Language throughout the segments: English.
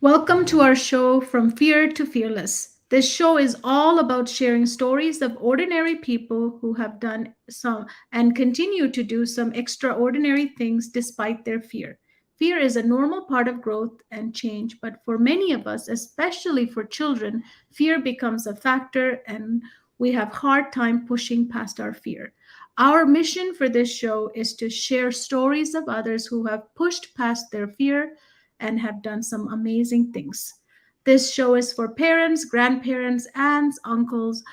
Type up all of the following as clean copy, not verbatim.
Welcome to our show From Fear to Fearless. This show is all about sharing stories of ordinary people who have done some and continue to do some extraordinary things despite their fear. Fear is a normal part of growth and change, but for many of us, especially for children, fear becomes a factor and we have hard time pushing past our fear. Our mission for this show is to share stories of others who have pushed past their fear and have done some amazing things. This show is for parents, grandparents, aunts, uncles,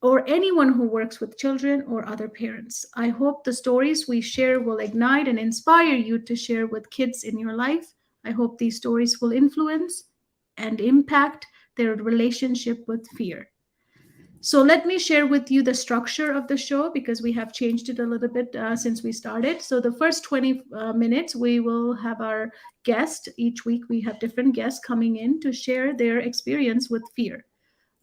or anyone who works with children or other parents. I hope the stories we share will ignite and inspire you to share with kids in your life. I hope these stories will influence and impact their relationship with fear. So let me share with you the structure of the show because we have changed it a little bit since we started. So the first 20 minutes, we will have our guest. Each week, we have different guests coming in to share their experience with fear.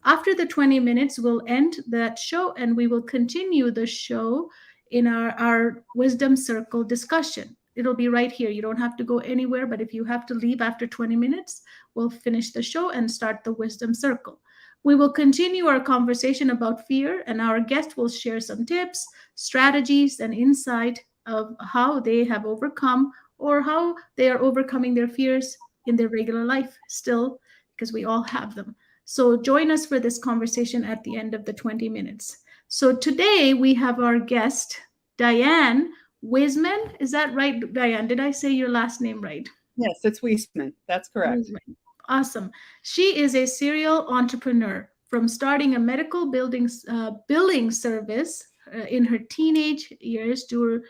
After the 20 minutes, we'll end that show and we will continue the show in our wisdom circle discussion. It'll be right here. You don't have to go anywhere, but if you have to leave after 20 minutes, we'll finish the show and start the wisdom circle. We will continue our conversation about fear, and our guest will share some tips, strategies, and insight of how they have overcome or how they are overcoming their fears in their regular life still, because we all have them. So join us for this conversation at the end of the 20 minutes. So today we have our guest, Diane Weseman. Is that right, Diane? Did I say your last name right? Yes, it's Weseman. That's correct. Weseman. Awesome. She is a serial entrepreneur from starting a medical billing service in her teenage years to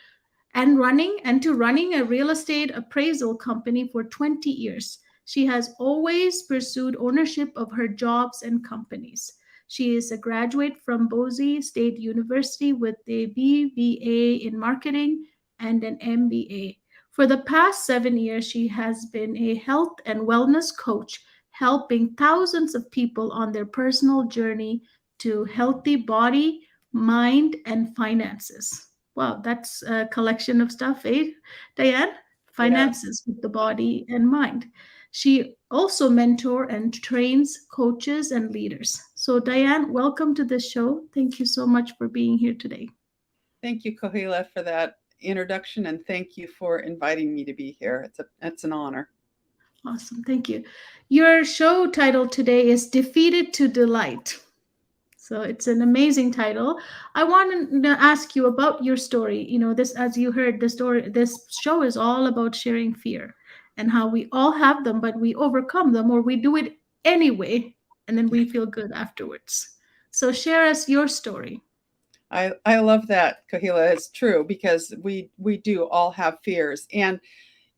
running a real estate appraisal company for 20 years. She has always pursued ownership of her jobs and companies. She is a graduate from Boise State University with a BBA in marketing and an MBA. For the past 7 years, she has been a health and wellness coach, helping thousands of people on their personal journey to healthy body, mind, and finances. Wow, that's a collection of stuff, eh, Diane? Yes. Finances with the body and mind. She also mentor and trains coaches and leaders. So, Diane, welcome to the show. Thank you so much for being here today. Thank you, Kohila, for that introduction, and thank you for inviting me to be here. It's an honor. Awesome. Thank you. Your show title today is Defeated to Delight. So it's an amazing title. I want to ask you about your story. You know, this, as you heard, the story, this show is all about sharing fear and how we all have them, but we overcome them or we do it anyway, and then we feel good afterwards. So share us your story. I love that, Kohila. It's true because we do all have fears. And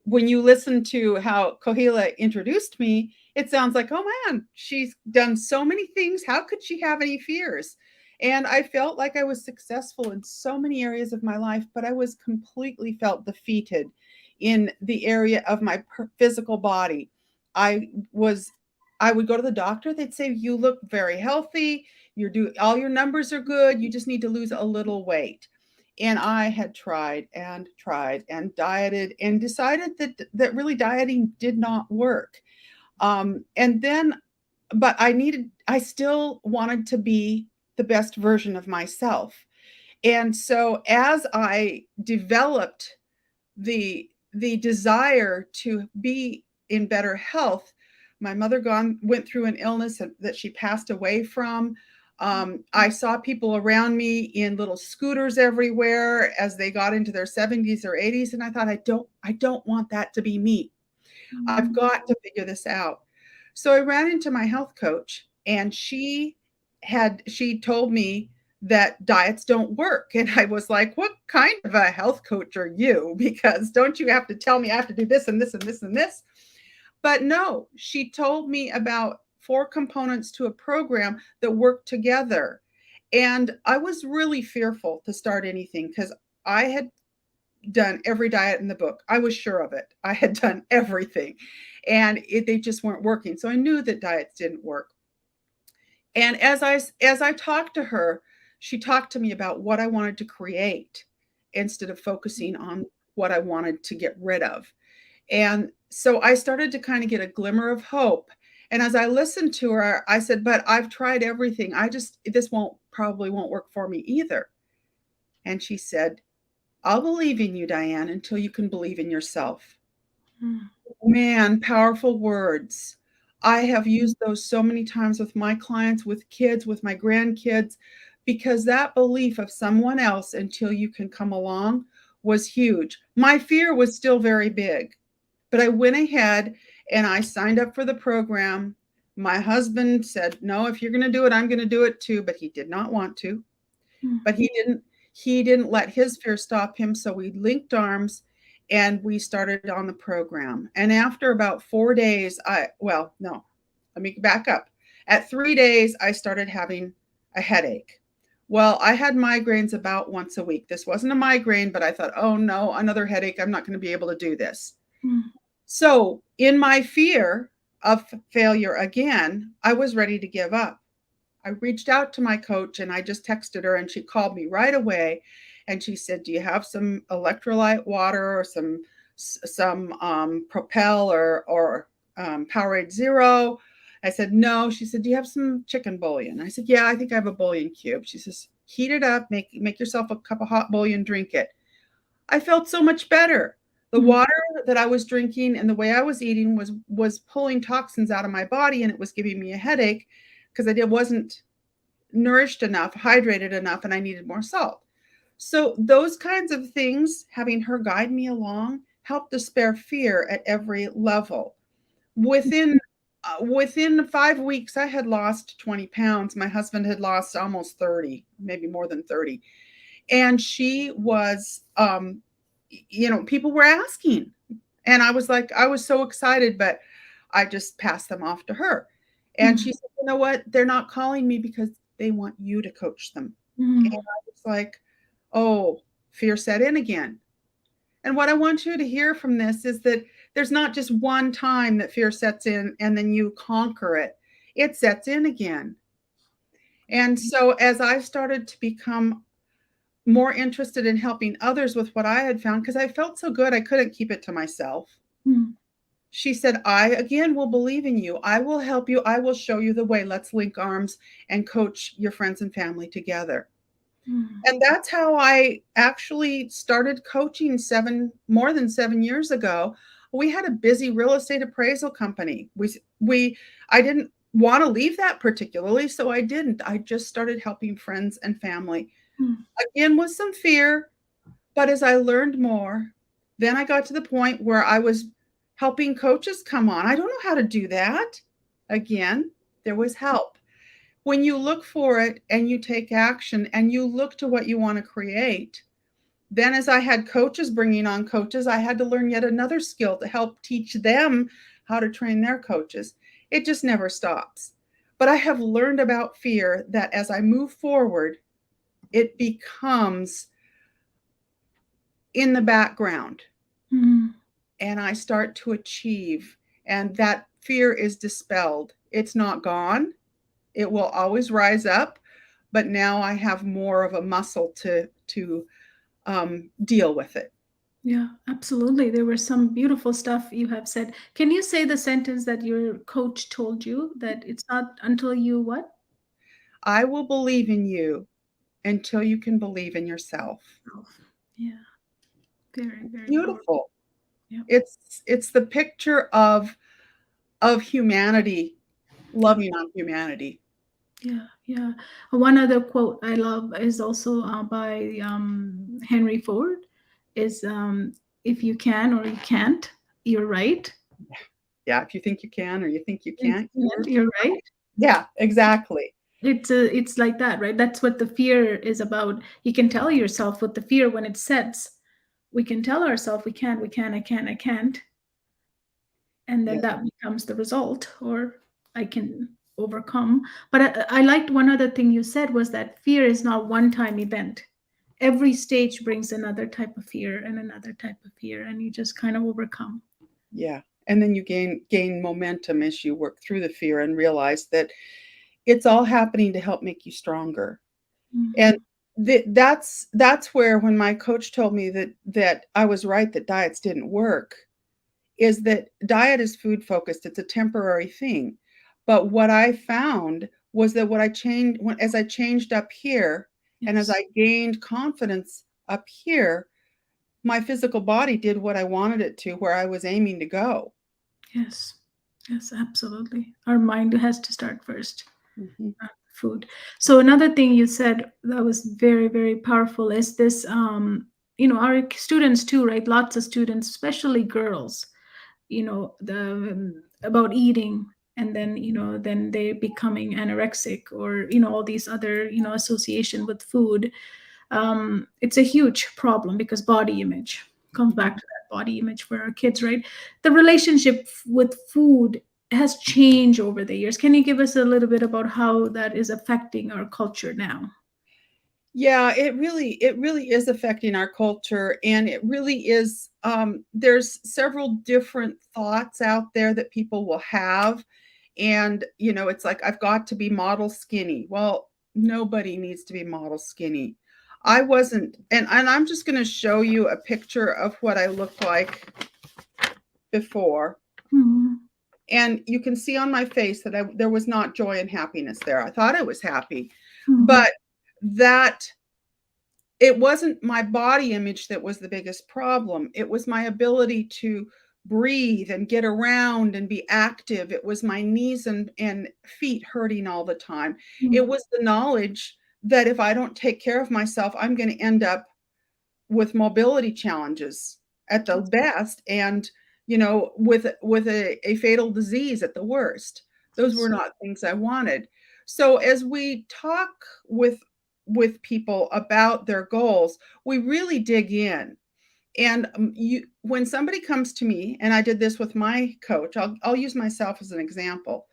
when you listen to how Kohila introduced me, it sounds like, oh man, she's done so many things. How could she have any fears? And I felt like I was successful in so many areas of my life, but I was completely felt defeated in the area of my physical body. I was I would go to the doctor, they'd say you look very healthy, all your numbers are good, you just need to lose a little weight. And I had tried and dieted and decided that really dieting did not work. And then, but I still wanted to be the best version of myself. And so as I developed the desire to be in better health, my mother went through an illness that she passed away from. I saw people around me in little scooters everywhere as they got into their 70s or 80s, and I thought, I don't want that to be me. I've got to figure this out. So I ran into my health coach, and she told me that diets don't work. And I was like, what kind of a health coach are you? Because don't you have to tell me I have to do this and this and this and this? But no, she told me about 4 components to a program that work together. And I was really fearful to start anything because I had done every diet in the book. I was sure of it. I had done everything and they just weren't working. So I knew that diets didn't work. And as I talked to her, she talked to me about what I wanted to create instead of focusing on what I wanted to get rid of. And so I started to kind of get a glimmer of hope. And as I listened to her, I said, but I've tried everything. This probably won't work for me either. And she said, I'll believe in you, Diane, until you can believe in yourself. Mm. Man, powerful words. I have used those so many times with my clients, with kids, with my grandkids, because that belief of someone else until you can come along was huge. My fear was still very big, but I went ahead and I signed up for the program. My husband said, no, if you're going to do it, I'm going to do it too, but he did not want to. But he didn't let his fear stop him, so we linked arms and we started on the program. And after about 4 days, let me back up. At 3 days, I started having a headache. Well, I had migraines about once a week. This wasn't a migraine, but I thought, oh no, another headache. I'm not going to be able to do this. So in my fear of failure again, I was ready to give up. I reached out to my coach and I just texted her, and she called me right away. And she said, do you have some electrolyte water or some Propel or Powerade Zero? I said, no. She said, do you have some chicken bouillon? I said, yeah, I think I have a bouillon cube. She says, heat it up, make yourself a cup of hot bouillon, drink it. I felt so much better. The water that I was drinking and the way I was eating was pulling toxins out of my body, and it was giving me a headache because I wasn't nourished enough, hydrated enough, and I needed more salt. So those kinds of things, having her guide me along, helped dispel fear at every level. Within 5 weeks, I had lost 20 pounds. My husband had lost almost 30, maybe more than 30. And she was, people were asking. And I was so excited, but I just passed them off to her. And she said, you know what? They're not calling me because they want you to coach them. And I was like, oh, fear set in again. And what I want you to hear from this is that there's not just one time that fear sets in and then you conquer it. It sets in again. And so as I started to become more interested in helping others with what I had found, because I felt so good, I couldn't keep it to myself. She said, I, again, will believe in you. I will help you. I will show you the way. Let's link arms and coach your friends and family together. And that's how I actually started coaching more than 7 years ago. We had a busy real estate appraisal company. I didn't want to leave that particularly, so I didn't. I just started helping friends and family. Again, with some fear, but as I learned more, then I got to the point where I was helping coaches come on. I don't know how to do that. Again, there was help. When you look for it and you take action and you look to what you want to create, then as I had coaches bringing on coaches, I had to learn yet another skill to help teach them how to train their coaches. It just never stops. But I have learned about fear that as I move forward, it becomes in the background. And I start to achieve, and that fear is dispelled. It's not gone. It will always rise up, but now I have more of a muscle to deal with it. Yeah, absolutely. There were some beautiful stuff you have said. Can you say the sentence that your coach told you, that it's not until you what? I will believe in you until you can believe in yourself. Yeah. Very, very Beautiful. Yeah. It's the picture of humanity, loving on humanity. Yeah, yeah. One other quote I love is also by Henry Ford. Is if you can or you can't, you're right. Yeah, if you think you can or you think you can't, You're right. Yeah, exactly. It's like that, right? That's what the fear is about. You can tell yourself with the fear when it sets. We can tell ourselves we can, I can't, and then that becomes the result, or I can overcome. But I liked one other thing you said was that fear is not one-time event. Every stage brings another type of fear and another type of fear, and you just kind of overcome. Yeah. And then you gain momentum as you work through the fear and realize that it's all happening to help make you stronger. And that's where, when my coach told me that I was right, that diets didn't work, is that diet is food focused. It's a temporary thing. But what I found was that what I changed as I changed up here and as Yes. I gained confidence up here, my physical body did what I wanted it to, where I was aiming to go. Yes. Yes, absolutely. Our mind has to start first. Mhm. Food. So another thing you said that was very, very powerful is this, our students too, right? Lots of students, especially girls, the about eating, and then then they becoming anorexic, or all these other association with food. It's a huge problem because body image comes back to that body image for our kids, right? The relationship with food has changed over the years. Can you give us a little bit about how that is affecting our culture now? Yeah, it really is affecting our culture, and it really is. There's several different thoughts out there that people will have, and it's like I've got to be model skinny. Well, nobody needs to be model skinny. I wasn't, and I'm just going to show you a picture of what I looked like before, Mhm. and you can see on my face that there was not joy and happiness there. I thought I was happy, Mhm. but that it wasn't my body image that was the biggest problem. It was my ability to breathe and get around and be active. It was my knees and feet hurting all the time. It Mhm. was the knowledge that if I don't take care of myself, I'm going to end up with mobility challenges at the best, and with a fatal disease at the worst. Those were Yes. not things I wanted. So as we talk with people about their goals, we really dig in. And when somebody comes to me, and I did this with my coach, I'll use myself as an example.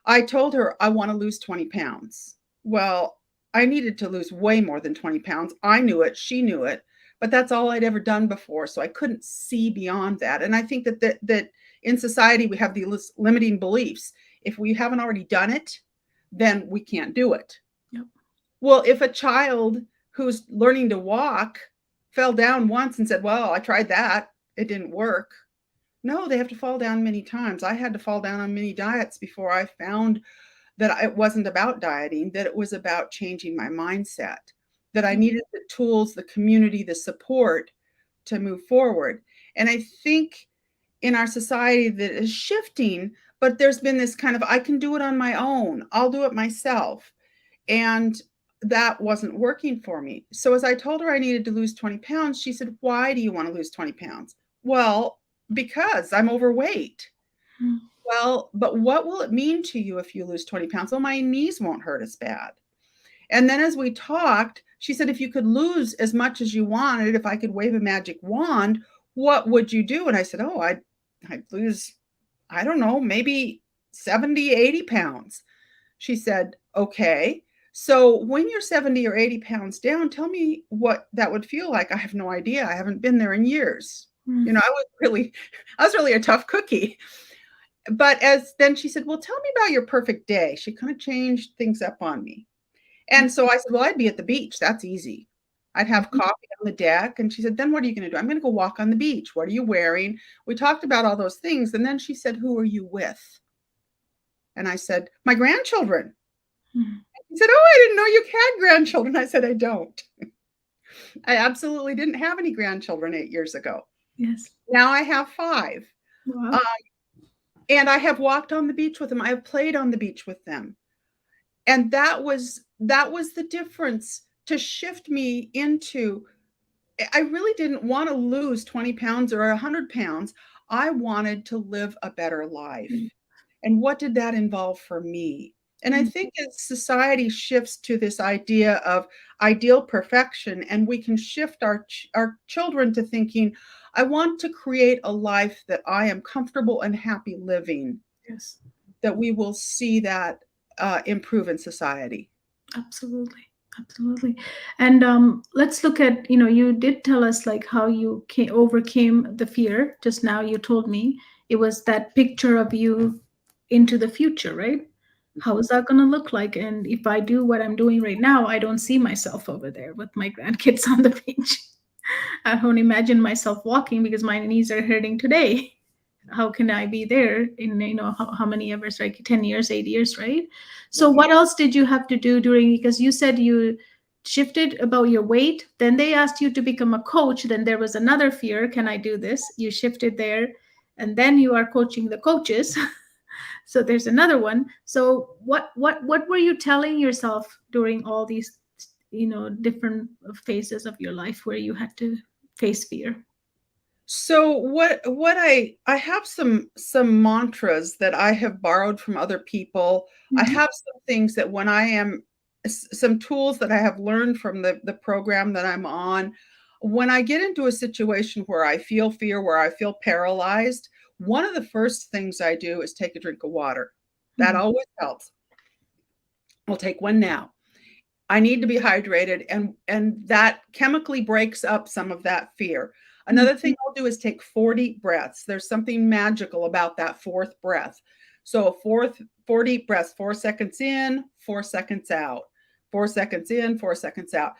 I told her I want to lose 20 pounds. Well, I needed to lose way more than 20 pounds. I knew it, she knew it, but that's all I'd ever done before. So I couldn't see beyond that. And I think that in society, we have these limiting beliefs. If we haven't already done it, then we can't do it. Yep. Well, if a child who's learning to walk fell down once and said, well, I tried that, it didn't work. No, they have to fall down many times. I had to fall down on many diets before I found that it wasn't about dieting, that it was about changing my mindset, that I Yep. needed the tools, the community, the support to move forward. And I think in our society that is shifting, but there's been this kind of, I can do it on my own, I'll do it myself. And that wasn't working for me. So as I told her I needed to lose 20 pounds, she said, why do you want to lose 20 pounds? Well, because I'm overweight. Mhm. Well, but what will it mean to you if you lose 20 pounds? Well, my knees won't hurt as bad. And then as we talked, she said, if you could lose as much as you wanted, if I could wave a magic wand, what would you do? And I said, oh, I'd lose, I don't know, maybe 70, 80 pounds. She said, okay. So when you're 70 or 80 pounds down, tell me what that would feel like. I have no idea. I haven't been there in years. Mhm. I was really a tough cookie. But as then she said, well, tell me about your perfect day. She kind of changed things up on me. And so I said, well, I'd be at the beach. That's easy. I'd have Mhm. coffee on the deck. And she said, then what are you going to do? I'm going to go walk on the beach. What are you wearing? We talked about all those things. And then she said, who are you with? And I said, my grandchildren. Mhm. She said, oh, I didn't know you had grandchildren. I said, I don't. I absolutely didn't have any grandchildren 8 years ago. Yes. Now I have 5. Um, Wow. and I have walked on the beach with them. I have played on the beach with them. And that was the difference to shift me into, I really didn't want to lose 20 pounds or 100 pounds. I wanted to live a better life. Mhm. And what did that involve for me? And I think as society shifts to this idea of ideal perfection, and we can shift our children to thinking, I want to create a life that I am comfortable and happy living, Yes. that we will see that improve in society. Absolutely. Absolutely. And let's look at, you did tell us like how you overcame the fear. Just now you told me it was that picture of you into the future, right? How is that going to look like? And if I do what I'm doing right now, I don't see myself over there with my grandkids on the beach. I don't imagine myself walking because my knees are hurting today. how can I be there in, how many years, like 10 years, 8 years, right? So Right. what else did you have to do during, because you said you shifted about your weight, then they asked you to become a coach, then there was another fear, can I do this? You shifted there, and then you are coaching the coaches. So there's another one. So what were you telling yourself during all these, different phases of your life where you had to face fear? So what I have some mantras that I have borrowed from other people. I Mhm. have some things that when I am some tools that I have learned from the program that I'm on. When I get into a situation where I feel fear, where I feel paralyzed, one of the first things I do is take a drink of water. That Mhm. always helps. I'll take one now. I need to be hydrated, and that chemically breaks up some of that fear. Mhm. Another thing I'll do is take 40 breaths. There's something magical about that fourth breath. So a fourth 40 breaths, 4 seconds in, 4 seconds out. 4 seconds in, 4 seconds out.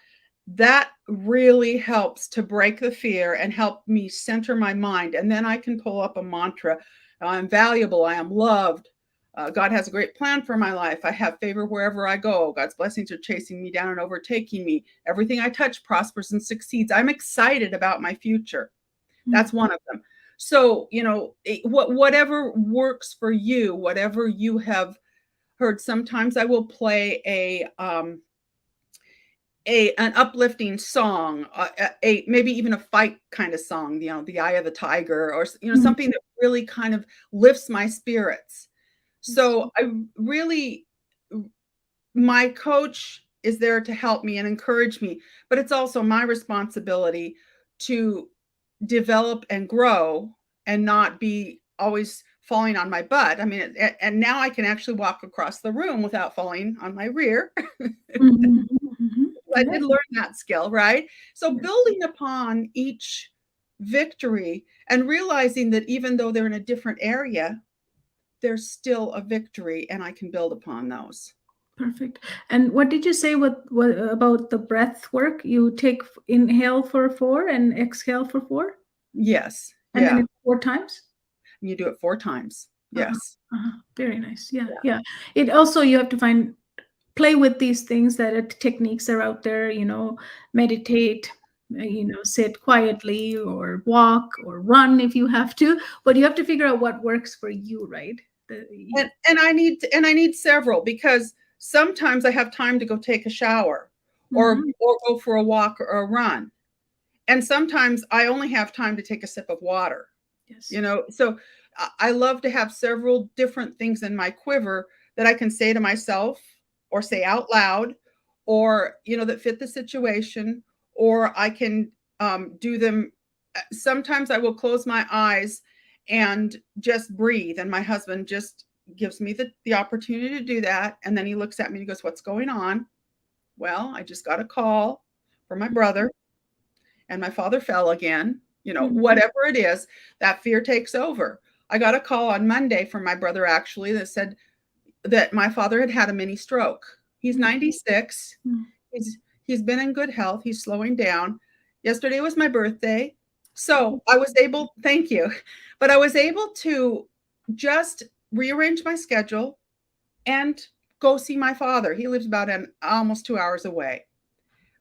That really helps to break the fear and help me center my mind, and then I can pull up a mantra. I'm valuable, I am loved, God has a great plan for my life. I have favor wherever I go. God's blessings are chasing me down and overtaking me. Everything I touch prospers and succeeds. I'm excited about my future. Mhm. That's one of them. So, whatever works for you, whatever you have heard. Sometimes I will play an uplifting song, a maybe even a fight kind of song, the Eye of the Tiger, or Mhm. something that really kind of lifts my spirits. That's So I really, my coach is there to help me and encourage me, but it's also my responsibility to develop and grow and not be always falling on my butt. I mean, and now I can actually walk across the room without falling on my rear. Mhm. Mhm. I Yeah. did learn that skill, right? So Yes. building upon each victory and realizing that even though they're in a different area, there's still a victory and I can build upon those. Perfect. And what did you say, what about the breath work? You take inhale for 4 and exhale for 4, Yes. and then Yeah. it's 4 times? You do it 4 times. Uh-huh. Yes. Uh-huh. Very nice. Yeah. Yeah. Yeah. It also, you have to play with these things that techniques are out there, meditate, sit quietly or walk or run if you have to, but you have to figure out what works for you, right? And I need several because sometimes I have time to go take a shower Mhm. or go for a walk or a run. And sometimes I only have time to take a sip of water. Yes. So I love to have several different things in my quiver that I can say to myself or say out loud, or that fit the situation, or I can do them. Sometimes I will close my eyes and just breathe, and my husband just gives me the opportunity to do that, and then he looks at me and he goes, "What's going on?" Well, I just got a call from my brother, and my father fell again. Mhm. Whatever it is, that fear takes over. I got a call on Monday from my brother actually that said that my father had had a mini stroke. He's Mhm. 96. He's he's been in good health. He's slowing down. Yesterday was my birthday. So I was able, thank you, but I was able to just rearrange my schedule and go see my father. He lives about almost 2 hours away.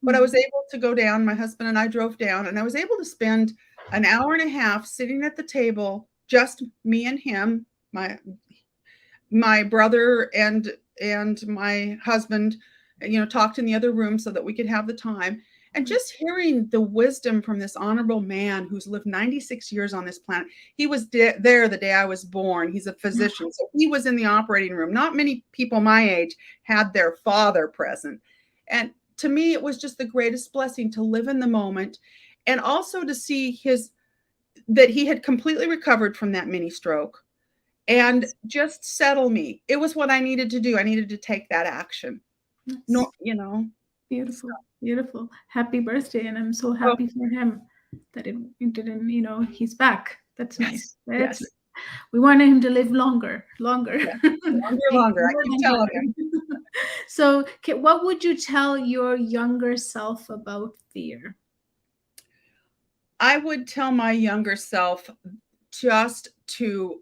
But I Mhm. was able to go down, my husband and I drove down, and I was able to spend an hour and a half sitting at the table, just me and him, my brother and my husband, talked in the other room so that we could have the time. And just hearing the wisdom from this honorable man who's lived 96 years on this planet. He was there the day I was born. He's a physician. So he was in the operating room. Not many people my age had their father present. And to me, it was just the greatest blessing to live in the moment and also to see that he had completely recovered from that mini stroke and just settle me. It was what I needed to do. I needed to take that action. That's No. beautiful. Beautiful. Happy birthday. And I'm so Oh, happy for him that it didn't, he's back. That's yes, nice. That's yes, We wanted him to live longer, longer. yes. Longer, Be longer. I more keep than telling him. 100. So, what would you tell your younger self about fear? I would tell my younger self just to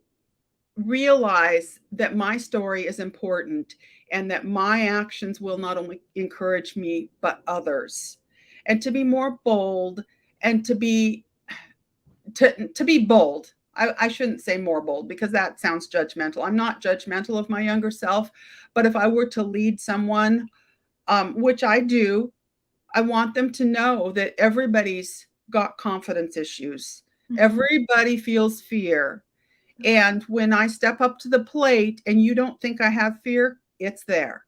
realize that my story is important and that my actions will not only encourage me, but others. And to be more bold and to be bold. I shouldn't say more bold because that sounds judgmental. I'm not judgmental of my younger self, but if I were to lead someone, which I do, I want them to know that everybody's got confidence issues. Everybody feels fear. And when I step up to the plate and you don't think I have fear, it's there.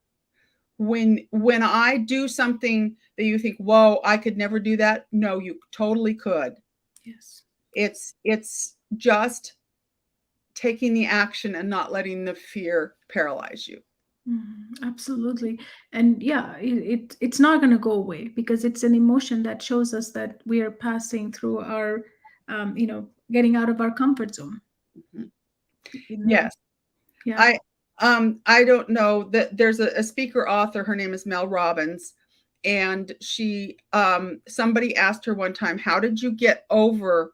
When I do something that you think, whoa, I could never do that. No, you totally could. Yes. It's just taking the action and not letting the fear paralyze you. Absolutely. And yeah, it's not going to go away because it's an emotion that shows us that we are passing through our, getting out of our comfort zone. Mhm. You know? Yes. Yeah. I don't know that there's a speaker author. Her name is Mel Robbins. And she, somebody asked her one time, how did you get over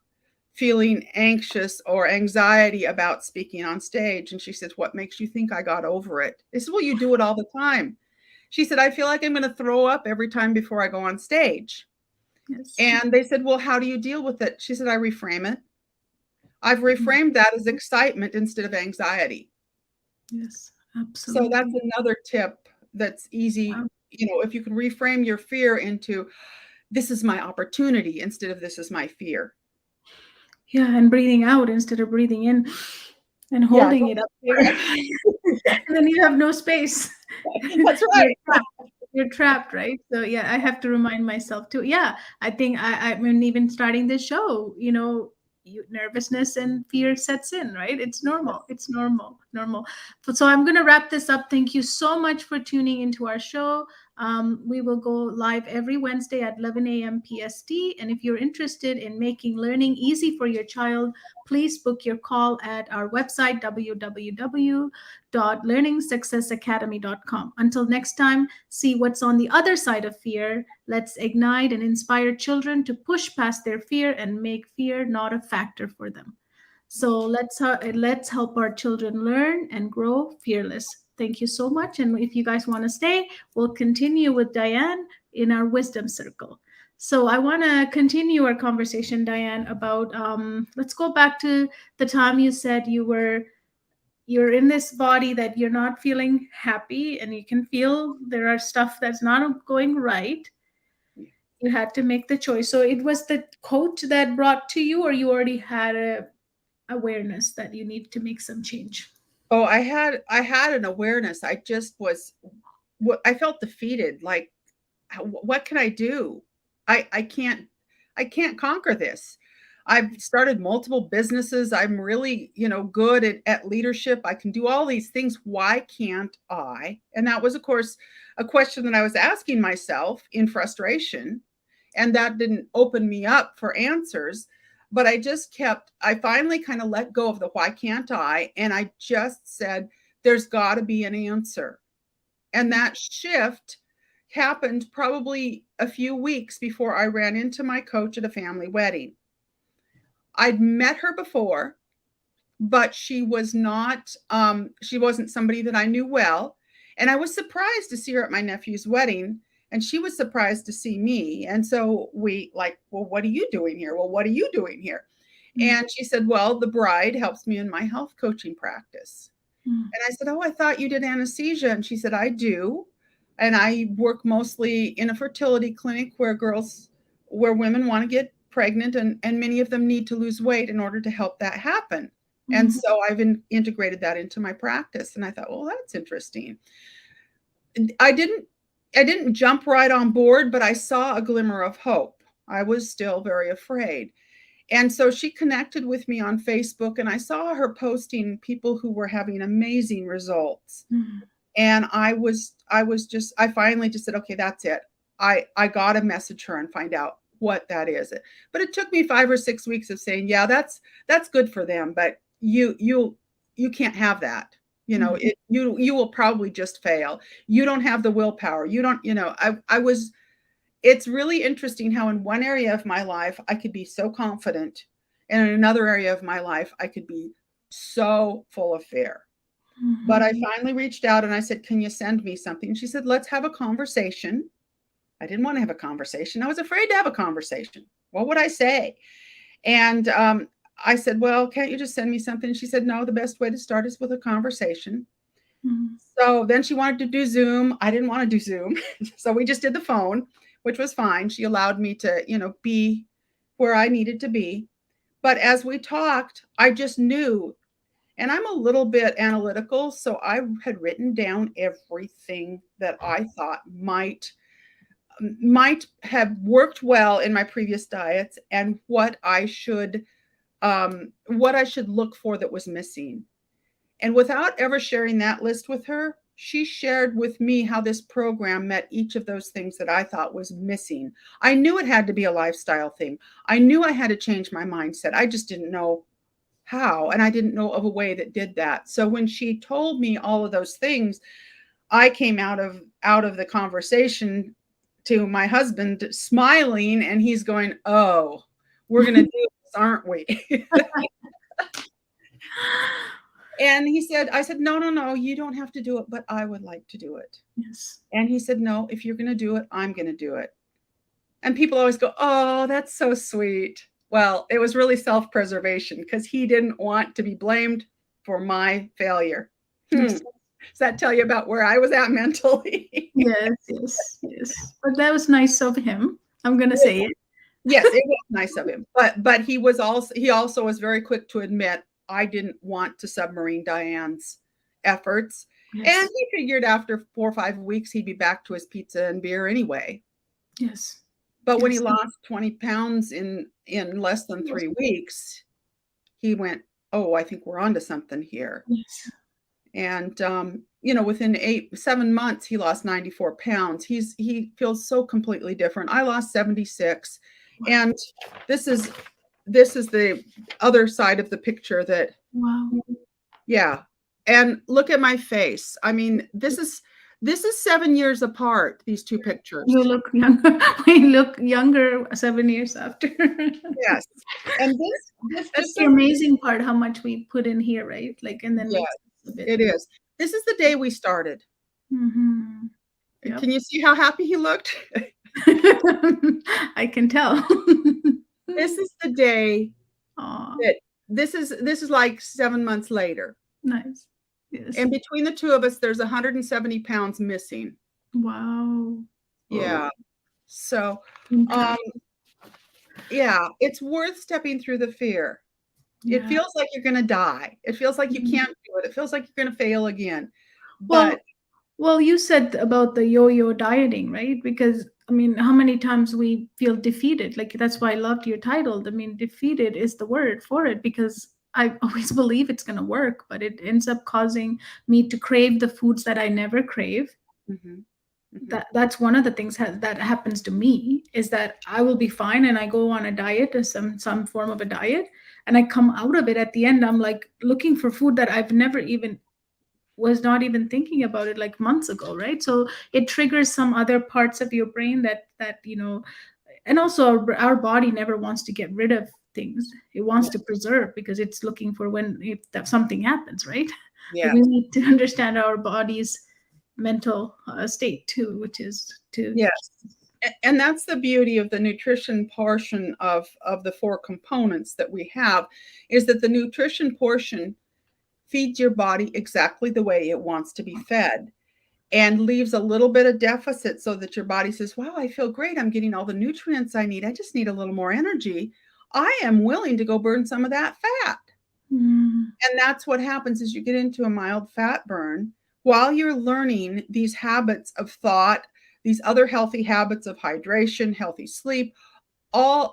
feeling anxious or anxiety about speaking on stage? And she said, what makes you think I got over it? They said, well, you do it all the time. She said, I feel like I'm going to throw up every time before I go on stage. Yes. And they said, well, how do you deal with it? She said, I reframe it. I've reframed that as excitement instead of anxiety. Yes, absolutely. So that's another tip that's easy. Wow. If you can reframe your fear into this is my opportunity instead of this is my fear. Yeah, and breathing out instead of breathing in and holding it up there. And then you have no space. That's right. You're trapped, right? So yeah, I have to remind myself too. Yeah, I think I mean, even starting this show, nervousness and fear sets in, right? It's normal. It's normal. So I'm going to wrap this up. Thank you so much for tuning into our show. We will go live every Wednesday at 11 a.m. PST. And if you're interested in making learning easy for your child, please book your call at our website, www.learningsuccessacademy.com. Until next time, see what's on the other side of fear. Let's ignite and inspire children to push past their fear and make fear not a factor for them. So let's help our children learn and grow fearless. Thank you so much. And if you guys want to stay, we'll continue with Diane in our wisdom circle. So I want to continue our conversation, Diane, about let's go back to the time you said you're in this body that you're not feeling happy and you can feel there are stuff that's not going right. You had to make the choice. So it was the coach that brought to you, or you already had a awareness that you need to make some change? Oh, I had an awareness. I just was, I felt defeated. Like, what can I do? I can't conquer this. I've started multiple businesses. I'm really, good at leadership. I can do all these things. Why can't I? And that was, of course, a question that I was asking myself in frustration. And that didn't open me up for answers. But I finally kind of let go of the why can't I? And I just said, there's got to be an answer. And that shift happened probably a few weeks before I ran into my coach at a family wedding. I'd met her before, but she wasn't somebody that I knew well. And I was surprised to see her at my nephew's wedding, and she was surprised to see me. And so we well, what are you doing here? Well, what are you doing here? And she said, well, the bride helps me in my health coaching practice. And I said, oh, I thought you did anesthesia. And she said, I do. And I work mostly in a fertility clinic where women want to get pregnant, and many of them need to lose weight in order to help that happen. And so I've integrated that into my practice. And I thought, well, that's interesting. I didn't jump right on board, but I saw a glimmer of hope. I was still very afraid. And so she connected with me on Facebook, and I saw her posting people who were having amazing results. And I finally just said, okay, that's it. I got to message her and find out what that is. But it took me 5 or 6 weeks of saying, yeah, that's good for them, but you can't have that. You will probably just fail. You don't have the willpower. You don't, it's really interesting how in one area of my life, I could be so confident. And in another area of my life, I could be so full of fear. But I finally reached out and I said, can you send me something? She said, let's have a conversation. I didn't want to have a conversation. I was afraid to have a conversation. What would I say? And I said, well, can't you just send me something? She said, no, the best way to start is with a conversation. So then she wanted to do Zoom. I didn't want to do Zoom. So we just did the phone, which was fine. She allowed me to, be where I needed to be. But as we talked, I just knew, and I'm a little bit analytical. So I had written down everything that I thought might have worked well in my previous diets and what I should look for that was missing. And without ever sharing that list with her, she shared with me how this program met each of those things that I thought was missing. I knew it had to be a lifestyle thing. I knew I had to change my mindset. I just didn't know how, and I didn't know of a way that did that. So when she told me all of those things, I came out of the conversation to my husband smiling, and he's going, oh, we're going to do this, aren't we? And I said, no, you don't have to do it, but I would like to do it. Yes. And he said, no, if you're going to do it, I'm going to do it. And people always go, oh, that's so sweet. Well, it was really self-preservation because he didn't want to be blamed for my failure. Does that tell you about where I was at mentally? Yes. But that was nice of him. I'm going to say it. Yes, it was nice of him. But he also was very quick to admit I didn't want to submarine Diane's efforts. Yes. And he figured after 4 or 5 weeks, he'd be back to his pizza and beer anyway. Yes. But when he lost 20 pounds in less than 3 weeks, he went, oh, I think we're onto something here. Yes. And, within 7 months, he lost 94 pounds. He feels so completely different. I lost 76. And this is the other side of the picture that, wow. Yeah. And look at my face. I mean, this is 7 years apart, these two pictures. You look younger. We look younger 7 years after. Yes. And that's the amazing part, how much we put in here, right? And then yes, it is. This is the day we started. Mm-hmm. Yep. Can you see how happy he looked? I can tell. This is the day that this is like 7 months later. Nice. Yes. And between the two of us, there's 170 pounds missing. Wow. Yeah. So, it's worth stepping through the fear. Yeah. It feels like you're going to die. It feels like you can't do it. It feels like you're going to fail again. But well, you said about the yo-yo dieting, right? Because how many times we feel defeated? That's why I loved your title. Defeated is the word for it, because I always believe it's going to work, but it ends up causing me to crave the foods that I never crave. Mm-hmm. Mm-hmm. That's one of the things that happens to me, is that I will be fine and I go on a diet or some form of a diet, and I come out of it at the end, I'm looking for food that I've never even was not even thinking about it months ago, right? So it triggers some other parts of your brain that and also our body never wants to get rid of things. It wants to preserve, because it's looking for if something happens, right? Yeah. We need to understand our body's mental state too, which is to And that's the beauty of the nutrition portion of the 4 components that we have, is that the nutrition portion feeds your body exactly the way it wants to be fed, and leaves a little bit of deficit so that your body says, wow, I feel great. I'm getting all the nutrients I need. I just need a little more energy. I am willing to go burn some of that fat. And that's what happens, is you get into a mild fat burn while you're learning these habits of thought, these other healthy habits of hydration, healthy sleep.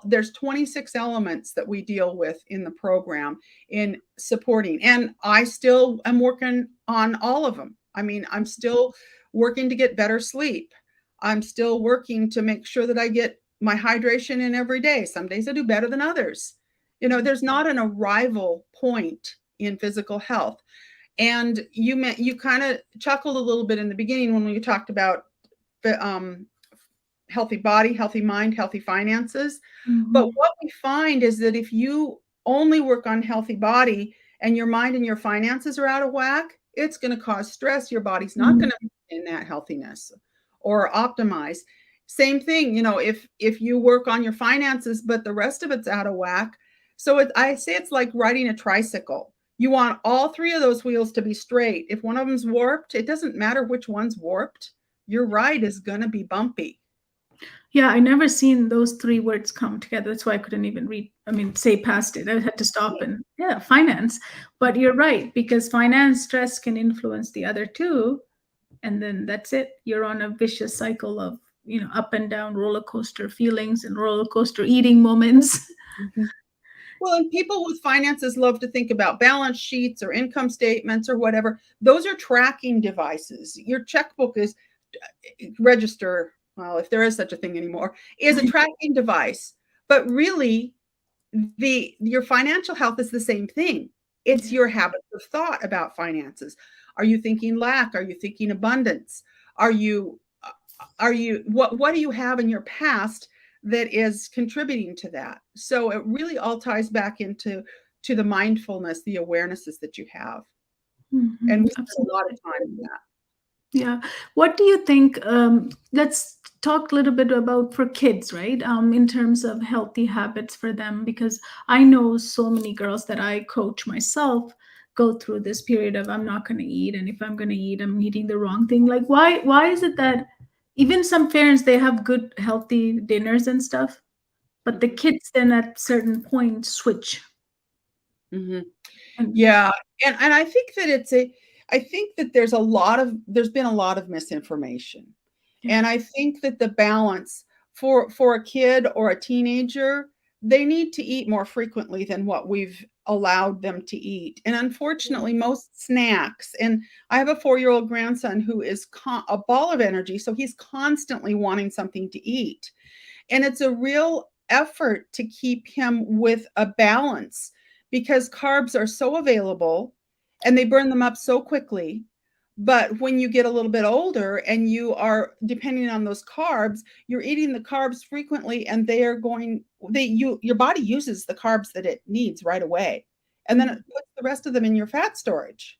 There's 26 elements that we deal with in the program in supporting, and I still am working on all of them. I'm still working to get better sleep. I'm still working to make sure that I get my hydration in every day. Some days I do better than others. There's not an arrival point in physical health. And you kind of chuckled a little bit in the beginning when we talked about healthy body, healthy mind, healthy finances. Mm-hmm. But what we find is that if you only work on healthy body and your mind and your finances are out of whack, it's going to cause stress. Your body's not going to maintain that healthiness or optimize. Same thing, if you work on your finances, but the rest of it's out of whack. So I say it's like riding a tricycle. You want all three of those wheels to be straight. If one of them's warped, it doesn't matter which one's warped. Your ride is going to be bumpy. Yeah, I never seen those three words come together. That's why I couldn't even say past it. I had to stop and, finance. But you're right, because finance stress can influence the other two. And then that's it. You're on a vicious cycle of, up and down roller coaster feelings and roller coaster eating moments. Mm-hmm. Well, and people with finances love to think about balance sheets or income statements or whatever. Those are tracking devices. Your checkbook is register. Well, if there is such a thing anymore, is a tracking device. But really, your financial health is the same thing. It's your habits of thought about finances. Are you thinking lack? Are you thinking abundance? What do you have in your past that is contributing to that? So it really all ties back into the mindfulness, the awarenesses that you have. Mm-hmm. And we spend a lot of time in that. Yeah. What do you think? Let's talk a little bit about for kids, right? In terms of healthy habits for them, because I know so many girls that I coach myself go through this period of I'm not going to eat, and if I'm going to eat, I'm eating the wrong thing. Like, why is it that even some parents, they have good healthy dinners and stuff, but the kids then at certain point switch? Mm-hmm. Yeah, and I think that I think that there's been a lot of misinformation. Yeah. And I think that the balance for a kid or a teenager, they need to eat more frequently than what we've allowed them to eat. And unfortunately, most snacks, and I have a 4-year-old grandson who is a ball of energy, so he's constantly wanting something to eat. And it's a real effort to keep him with a balance, because carbs are so available and they burn them up so quickly. But when you get a little bit older and you are depending on those carbs, you're eating the carbs frequently, and your body uses the carbs that it needs right away. And then it puts the rest of them in your fat storage.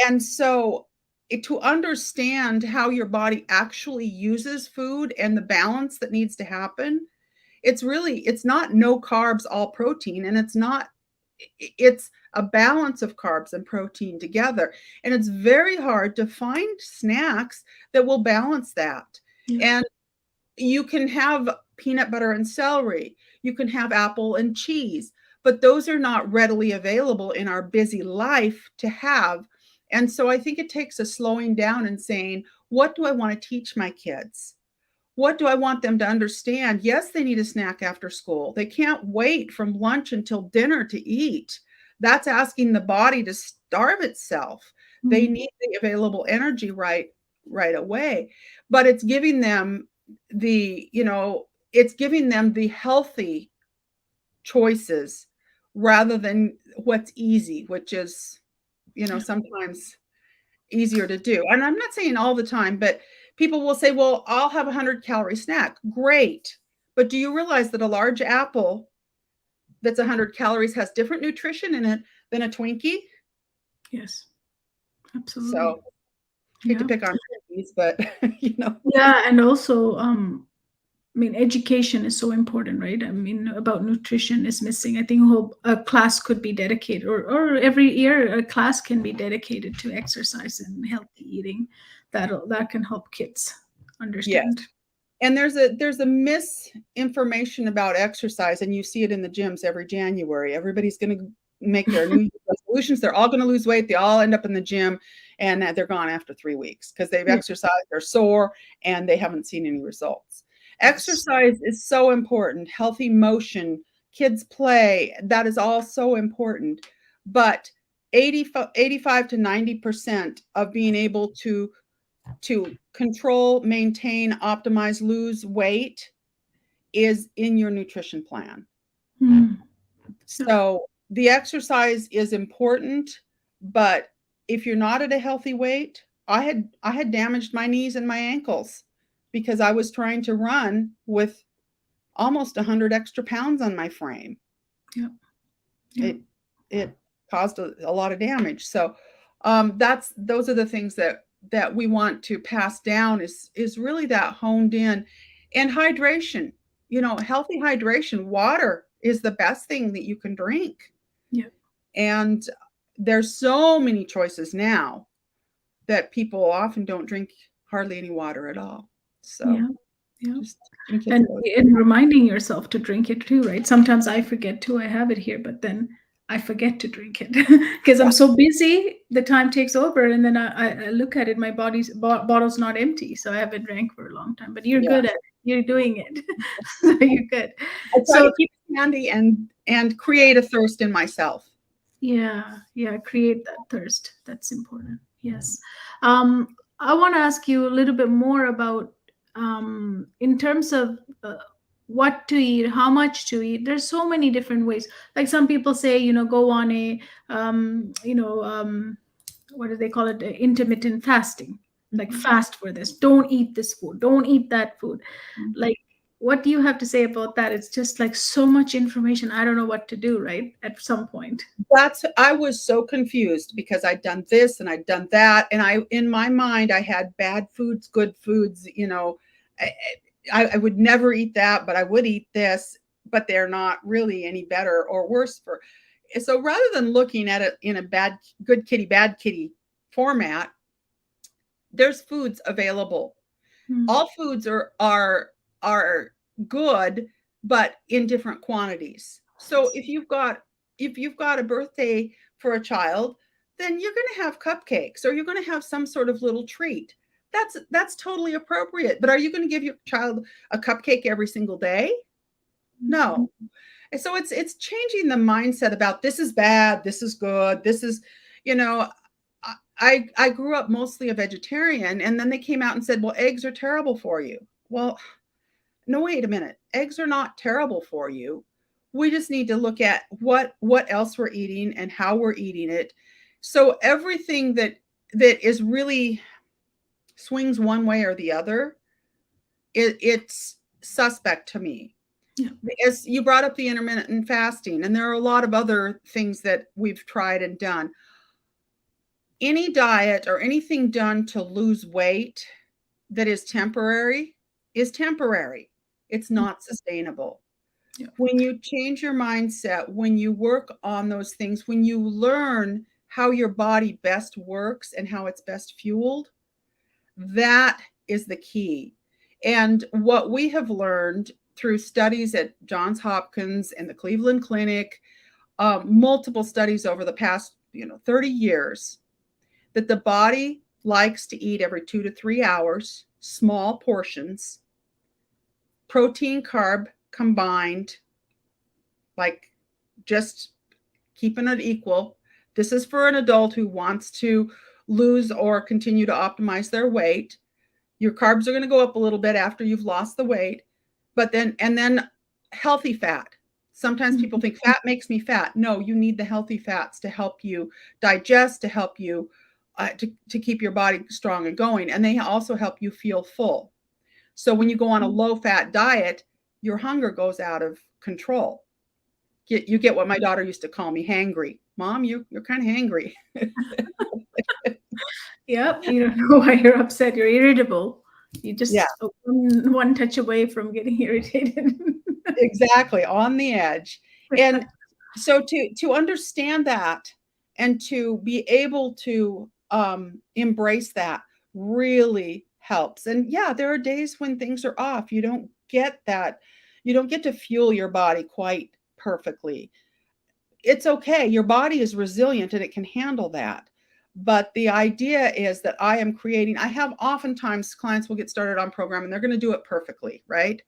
And so to understand how your body actually uses food and the balance that needs to happen, it's not no carbs, all protein, and it's a balance of carbs and protein together. And it's very hard to find snacks that will balance that. Yeah. And you can have peanut butter and celery, you can have apple and cheese, but those are not readily available in our busy life to have. And so I think it takes a slowing down and saying, what do I want to teach my kids? What do I want them to understand? Yes, they need a snack after school. They can't wait from lunch until dinner to eat. That's asking the body to starve itself. They need the available energy right away. But it's giving them it's giving them the healthy choices rather than what's easy, which is, sometimes easier to do. And I'm not saying all the time, but people will say, well, I'll have 100-calorie snack. Great. But do you realize that a large apple that's 100 calories has different nutrition in it than a Twinkie? Yes, absolutely. So I hate to pick on Twinkies, but Yeah, and also education is so important, right? About nutrition is missing. I think a class could be dedicated, or every year a class can be dedicated to exercise and healthy eating. That can help kids understand. Yes. And there's a misinformation about exercise, and you see it in the gyms every January. Everybody's going to make their New Year's resolutions. They're all going to lose weight. They all end up in the gym, and they're gone after 3 weeks because they've exercised, they're sore, and they haven't seen any results. Exercise is so important. Healthy motion, kids play, that is all so important. But 85 to 90% of being able to control, maintain, optimize, lose weight is in your nutrition plan. So the exercise is important, but if you're not at a healthy weight, I had damaged my knees and my ankles because I was trying to run with almost 100 extra pounds on my frame. It caused a lot of damage. So those are the things that we want to pass down is really that honed in. And hydration, healthy hydration. Water is the best thing that you can drink. Yeah. And there's so many choices now that people often don't drink hardly any water at all. So yeah. just drink it. And reminding yourself to drink it too, right? Sometimes I forget too. I have it here, but then I forget to drink it because I'm so busy. The time takes over, and then I look at it. My bottle's not empty, so I haven't drank for a long time. But you're good at it. You're doing it, so you're good. I try to keep it handy and create a thirst in myself. Yeah, create that thirst. That's important. Yes. I want to ask you a little bit more about in terms of what to eat, how much to eat. There's so many different ways. Like some people say, go on a what do they call it? Intermittent fasting. Like fast for this. Don't eat this food. Don't eat that food. Like, what do you have to say about that? It's just like so much information. I don't know what to do, right? At some point. I was so confused because I'd done this and I'd done that. And in my mind, I had bad foods, good foods, I would never eat that, but I would eat this, but they're not really any better or worse for. So rather than looking at it in a good kitty, bad kitty format, there's foods available. All foods are good, but in different quantities. So if you've got a birthday for a child, then you're going to have cupcakes or you're going to have some sort of little treat. That's totally appropriate. But are you going to give your child a cupcake every single day? No. And so it's changing the mindset about this is bad, this is good, this is, I grew up mostly a vegetarian, and then they came out and said, well, eggs are terrible for you. Well, no, wait a minute. Eggs are not terrible for you. We just need to look at what else we're eating and how we're eating it. So everything that is really swings one way or the other, it's suspect to me. Yeah. As you brought up the intermittent fasting, and there are a lot of other things that we've tried and done. Any diet or anything done to lose weight that is temporary is temporary. It's not sustainable. Yeah. When you change your mindset, when you work on those things, when you learn how your body best works and how it's best fueled, that is the key. And what we have learned through studies at Johns Hopkins and the Cleveland Clinic, multiple studies over the past 30 years, that the body likes to eat every 2 to 3 hours, small portions, protein, carb combined, like just keeping it equal. This is for an adult who wants to lose or continue to optimize their weight. Your carbs are going to go up a little bit after you've lost the weight, but then healthy fat. Sometimes people think fat makes me fat. No, you need the healthy fats to help you digest, to help you to keep your body strong and going. And they also help you feel full. So when you go on a low-fat diet, your hunger goes out of control. You get what my daughter used to call me, hangry. Mom, you're kind of hangry. Yep. You don't know why you're upset. You're irritable. You just one touch away from getting irritated. Exactly. On the edge. And so to understand that and to be able to embrace that really helps. And there are days when things are off. You don't get that. You don't get to fuel your body quite perfectly. It's okay. Your body is resilient and it can handle that. But the idea is that I have oftentimes clients will get started on program and they're going to do it perfectly, right?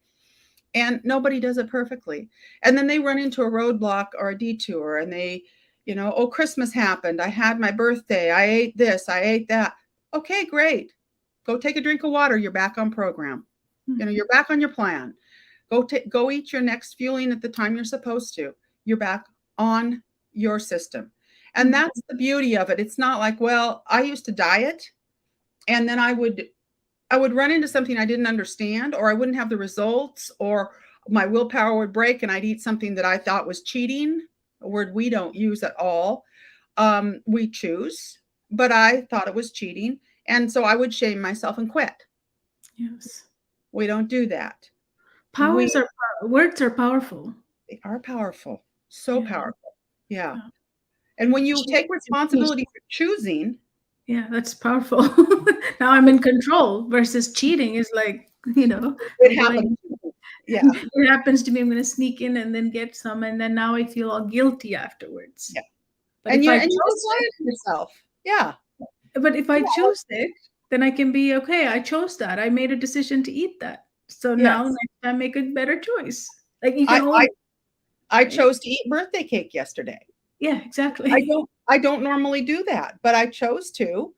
And nobody does it perfectly. And then they run into a roadblock or a detour and they, Christmas happened. I had my birthday. I ate this. I ate that. Okay, great. Go take a drink of water. You're back on program. You're back on your plan. Go eat your next fueling at the time you're supposed to. You're back on your system. And that's the beauty of it. It's not like, well, I used to diet and then I would run into something I didn't understand, or I wouldn't have the results, or my willpower would break and I'd eat something that I thought was cheating, a word we don't use at all. We choose, but I thought it was cheating. And so I would shame myself and quit. Yes. We don't do that. Powers are words are powerful. They are powerful, so Yeah. powerful. Yeah. Yeah. And when you Cheating take is peace. responsibility for choosing, Yeah, that's powerful. Now I'm in control versus cheating is like, it I'm happens. going, Yeah. it happens to me, I'm going to sneak in and then get some. And then now I feel all guilty afterwards. Yeah. But And if I you just chose lie it, to yourself. Yeah. but if I choose it, then I can be okay. I chose that. I made a decision to eat that. So now Yes. next time make a better choice. Like you can I I always, I right? chose to eat birthday cake yesterday. Yeah, exactly. I don't normally do that, but I chose to.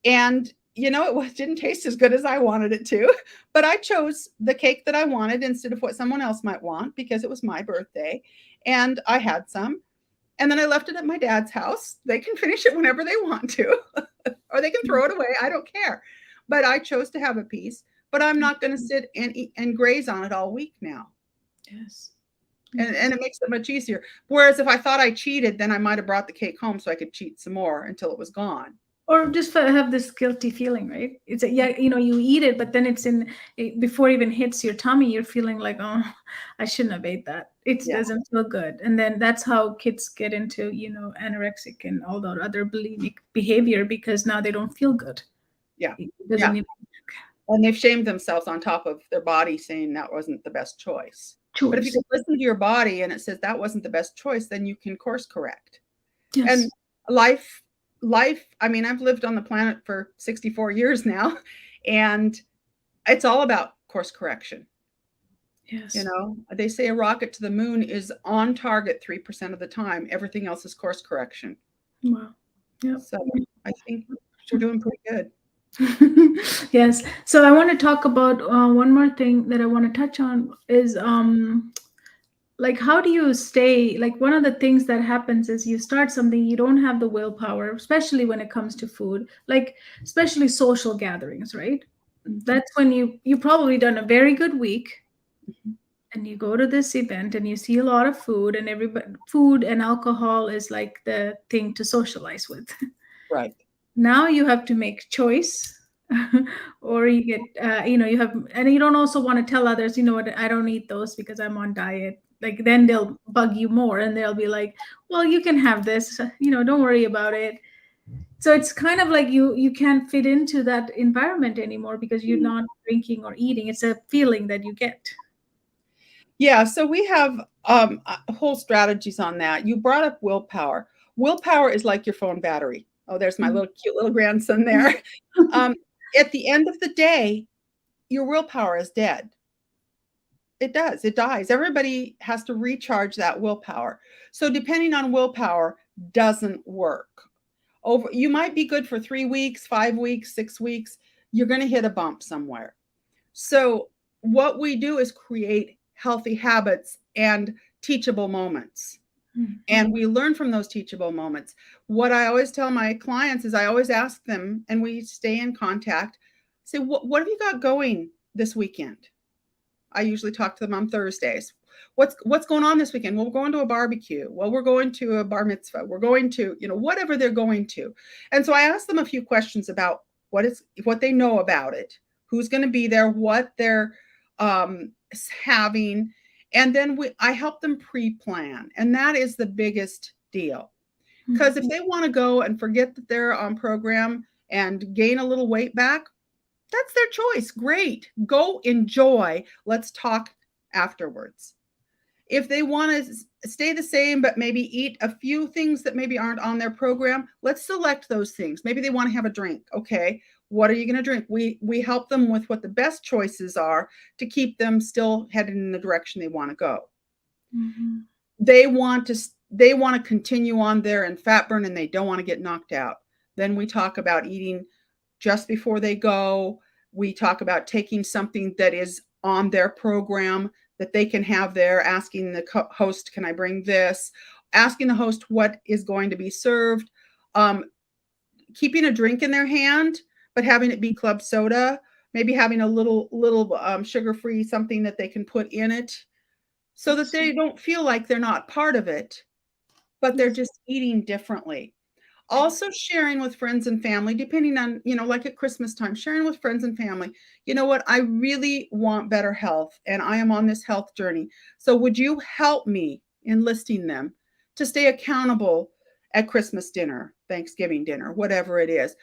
And didn't taste as good as I wanted it to, but I chose the cake that I wanted instead of what someone else might want because it was my birthday. And I had some. And then I left it at my dad's house. They can finish it whenever they want to, or they can throw it away. I don't care. But I chose to have a piece, but I'm not going to sit and eat and graze on it all week now. Yes. And it makes it much easier. Whereas if I thought I cheated, then I might have brought the cake home so I could cheat some more until it was gone. Or just have this guilty feeling, right? It's yeah, you eat it, but then before it even hits your tummy, you're feeling like, oh, I shouldn't have ate that. It Yeah. doesn't feel good, and then that's how kids get into anorexic and all that other bulimic behavior because now they don't feel good. Yeah. It doesn't even And they've shamed themselves on top of their body saying that wasn't the best choice. But if you choice. can listen to your body and it says that wasn't the best choice, then you can course correct. Yes. And life, I mean, I've lived on the planet for 64 years now, and it's all about course correction. Yes. They say a rocket to the moon is on target 3% of the time. Everything else is course correction. Wow. Yeah. So I think we're doing pretty good. Yes. So I want to talk about one more thing that I want to touch on is like how do you stay, like one of the things that happens is you start something, you don't have the willpower, especially when it comes to food, like especially social gatherings, right? That's when you probably done a very good week, and you go to this event and you see a lot of food, and everybody, food and alcohol is like the thing to socialize with. Right. Now you have to make choice. Or you get you have, and you don't also want to tell others, what, I don't eat those because I'm on diet. Like then they'll bug you more and they'll be like, well, you can have this, don't worry about it. So it's kind of like you can't fit into that environment anymore because you're not drinking or eating. It's a feeling that you get. Yeah, so we have whole strategies on that. You brought up willpower. Willpower is like your phone battery. Oh, there's my cute little grandson there. At the end of the day, your willpower is dead. It does. It dies. Everybody has to recharge that willpower. So depending on willpower doesn't work. You might be good for 3 weeks, 5 weeks, 6 weeks. You're going to hit a bump somewhere. So what we do is create healthy habits and teachable moments. And we learn from those teachable moments. What I always tell my clients is I always ask them, and we stay in contact, say, what have you got going this weekend? I usually talk to them on Thursdays. What's going on this weekend? Well, we're going to a barbecue. Well, we're going to a bar mitzvah. We're going to, whatever they're going to. And so I ask them a few questions about what they know about it, who's going to be there, what they're having. And then I help them pre-plan. And that is the biggest deal. Because if they want to go and forget that they're on program and gain a little weight back, that's their choice. Great. Go enjoy. Let's talk afterwards. If they want to stay the same, but maybe eat a few things that maybe aren't on their program, let's select those things. Maybe they want to have a drink. Okay. What are you going to drink? We help them with what the best choices are to keep them still headed in the direction they want to go. Mm-hmm. They want to continue on there and fat burn, and they don't want to get knocked out. Then we talk about eating just before they go. We talk about taking something that is on their program that they can have there, asking the host, can I bring this? Asking the host what is going to be served. Keeping a drink in their hand, but having it be club soda, maybe having a little sugar-free something that they can put in it so that they don't feel like they're not part of it, but they're just eating differently. Also sharing with friends and family, depending on, like at Christmas time, sharing with friends and family, you know what, I really want better health and I am on this health journey. So would you help me enlisting them to stay accountable at Christmas dinner, Thanksgiving dinner, whatever it is?